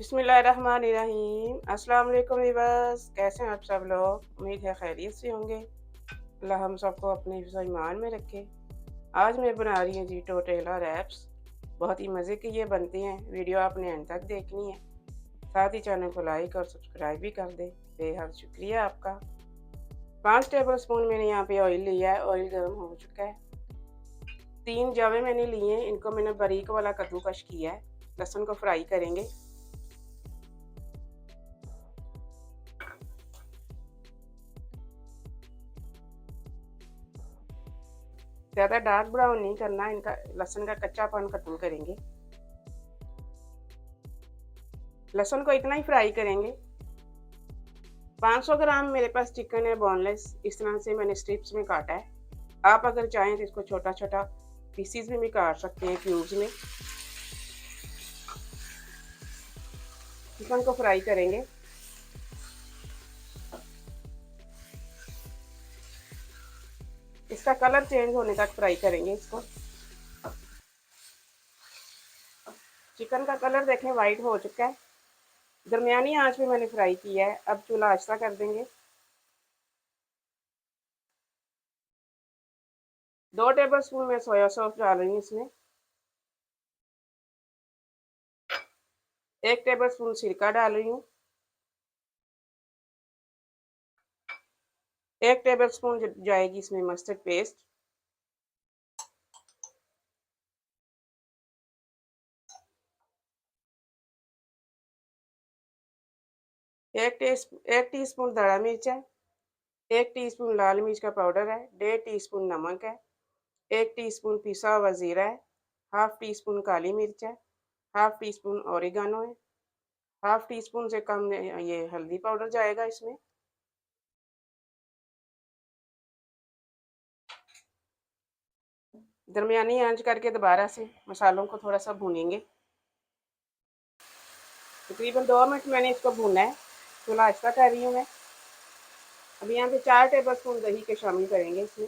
बिस्मिल्लाहिर्रहमानिर्रहीम। अस्सलाम वालेकुम वीवर्स, कैसे हैं आप सब लोग? उम्मीद है खैरियत से होंगे। अल्लाह हम सबको अपने हिफ्ज़ ईमान में रखे। आज मैं बना रही हूँ जी टोटेला रैप्स। बहुत ही मज़े के ये बनते हैं। वीडियो आपने एंड तक देखनी है। साथ ही चैनल को लाइक और सब्सक्राइब भी कर दें। बेहद शुक्रिया आपका। 5 टेबल स्पून मैंने यहाँ पे ऑयल लिया है। ऑयल गर्म हो चुका है। 3 जावे मैंने लिए हैं, इनको मैंने बारीक वाला कद्दूकश किया है। लहसुन को फ्राई करेंगे। ज़्यादा डार्क ब्राउन नहीं करना, इनका लहसुन का कच्चापन खत्म करेंगे। लहसुन को इतना ही फ्राई करेंगे। 500 ग्राम मेरे पास चिकन है बोनलेस, इस तरह से मैंने स्ट्रिप्स में काटा है। आप अगर चाहें तो इसको छोटा छोटा पीसीज में भी काट सकते हैं, क्यूब्स में। चिकन को फ्राई करेंगे। इसका कलर चेंज होने तक फ्राई करेंगे इसको। चिकन का कलर देखें वाइट हो चुका है। दरमियानी आंच पे मैंने फ्राई किया है। अब चूल्हा आहिस्ता कर देंगे। 2 टेबल स्पून मैं सोया सॉस डाल रही हूँ इसमें। 1 टेबल स्पून सिरका डाल रही हूँ। 1 टेबल स्पून जाएगी इसमें मस्टर्ड पेस्ट। 1 टीस्पून धड़ा मिर्च है। 1 टीस्पून लाल मिर्च का पाउडर है। 1.5 टीस्पून नमक है। 1 टीस्पून पिसा हुआ ज़ीरा है। हाफ टी स्पून काली मिर्च है। हाफ टी स्पून ओरिगानो है। हाफ टी स्पून से कम ये हल्दी पाउडर जाएगा इसमें। दरमियानी आंच करके दोबारा से मसालों को थोड़ा सा भूनेंगे। तकरीबन 2 मिनट मैंने इसको भूना है। चूल्हा आहिस्ता कर रही हूँ मैं। अभी यहाँ पे 4 टेबल स्पून दही के शामिल करेंगे इसमें।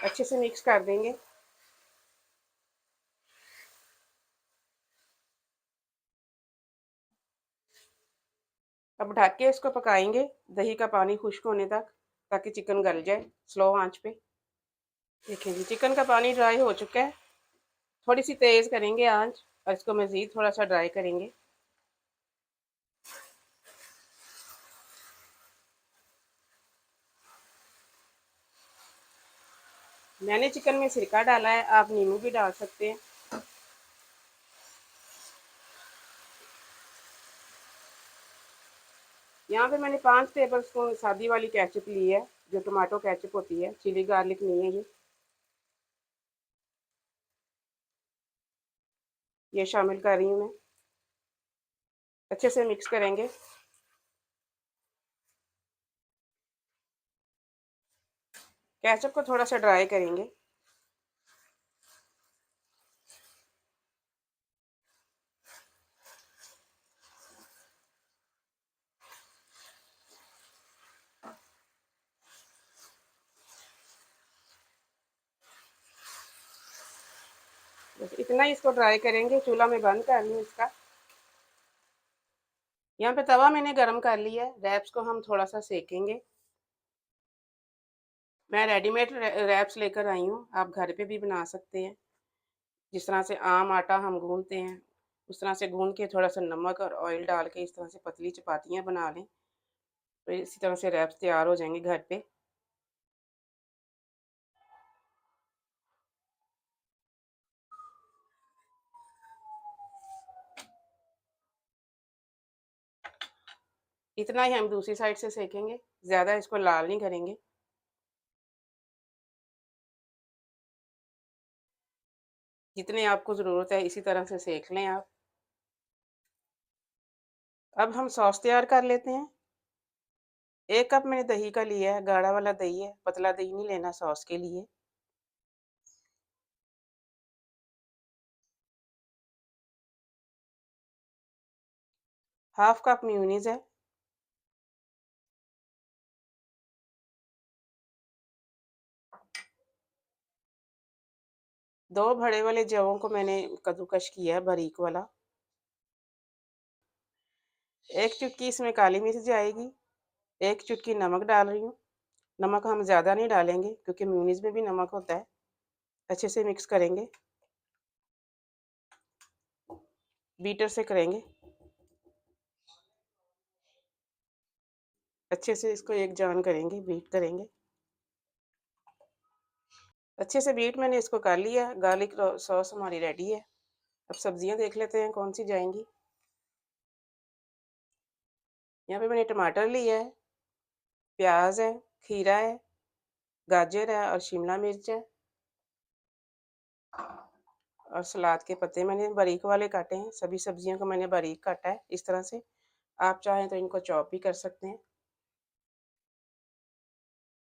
अच्छे से मिक्स कर देंगे। अब ढक के इसको पकाएंगे दही का पानी खुश्क होने तक, ताकि चिकन गल जाए स्लो आंच पे। देखिए जी चिकन का पानी ड्राई हो चुका है। थोड़ी सी तेज़ करेंगे आंच और इसको मज़ीद थोड़ा सा ड्राई करेंगे। मैंने चिकन में सिरका डाला है, आप नींबू भी डाल सकते हैं। यहाँ पे मैंने 5 टेबल स्पून सादी वाली केचप ली है, जो टमाटो केचप होती है, चिली गार्लिक नहीं है ये शामिल कर रही हूँ मैं। अच्छे से मिक्स करेंगे। केचप को थोड़ा सा ड्राई करेंगे। बस इतना ही इसको ड्राई करेंगे। चूल्हा में बंद कर लूँ इसका। यहाँ पे तवा मैंने गरम कर लिया है। रैप्स को हम थोड़ा सा सेकेंगे। मैं रेडीमेड रैप्स लेकर आई हूँ, आप घर पे भी बना सकते हैं। जिस तरह से आम आटा हम गूंथते हैं, उस तरह से गूंद के थोड़ा सा नमक और ऑयल डाल के इस तरह से पतली चपातियाँ बना लें, तो इसी तरह से रैप्स तैयार हो जाएंगे घर पे। इतना ही हम दूसरी साइड से सेकेंगे, ज़्यादा इसको लाल नहीं करेंगे। जितने आपको ज़रूरत है इसी तरह से सेक लें आप। अब हम सॉस तैयार कर लेते हैं। 1 कप मैंने दही का लिया है, गाढ़ा वाला दही है, पतला दही नहीं लेना सॉस के लिए। हाफ कप मेयोनीज है। 2 बड़े वाले जवों को मैंने कद्दूकस किया है बारीक वाला। 1 चुटकी इसमें काली मिर्च जाएगी, 1 चुटकी नमक डाल रही हूँ। नमक हम ज़्यादा नहीं डालेंगे क्योंकि मेयोनीज़ में भी नमक होता है। अच्छे से मिक्स करेंगे, बीटर से करेंगे। अच्छे से इसको एक जान करेंगे, बीट करेंगे। अच्छे से बीट मैंने इसको कर लिया। गार्लिक सॉस हमारी रेडी है। अब सब्जियां देख लेते हैं कौन सी जाएंगी। यहाँ पे मैंने टमाटर लिया है, प्याज है, खीरा है, गाजर है और शिमला मिर्च है और सलाद के पत्ते मैंने बारीक वाले काटे हैं। सभी सब्जियों को मैंने बारीक काटा है इस तरह से। आप चाहें तो इनको चॉप भी कर सकते हैं।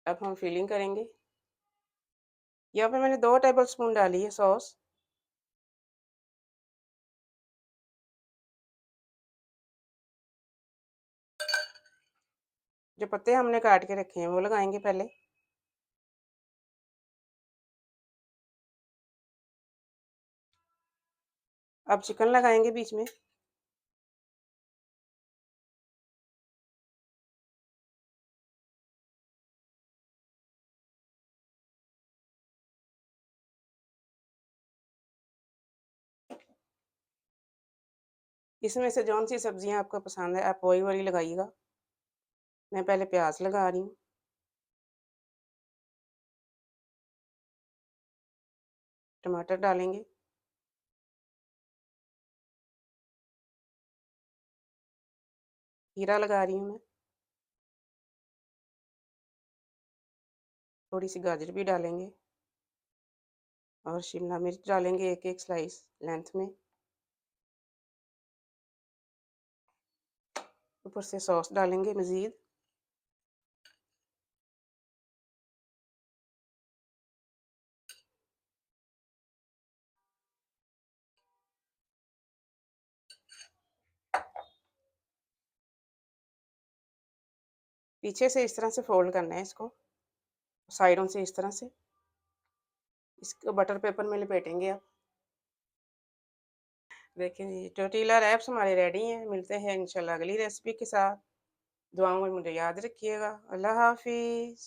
अब हम फिलिंग करेंगे। यहाँ पे मैंने 2 टेबल स्पून डाली है सॉस। जो पत्ते हमने काट के रखे हैं वो लगाएंगे पहले। अब चिकन लगाएंगे बीच में। इसमें से जौन सी सब्जियां आपको पसंद है आप वही वाली लगाइएगा। मैं पहले प्याज लगा रही हूँ, टमाटर डालेंगे, खीरा लगा रही हूँ मैं, थोड़ी सी गाजर भी डालेंगे और शिमला मिर्च डालेंगे एक एक स्लाइस लेंथ में। ऊपर से सॉस डालेंगे मज़ीद। पीछे से इस तरह से फोल्ड करना है इसको, साइडों से इस तरह से। इसको बटर पेपर में लपेटेंगे आप। देखिए जी टोटीला रैप्स हमारे रेडी हैं। मिलते हैं इंशाल्लाह अगली रेसिपी के साथ। दुआओं में मुझे याद रखिएगा। अल्लाह हाफिज़।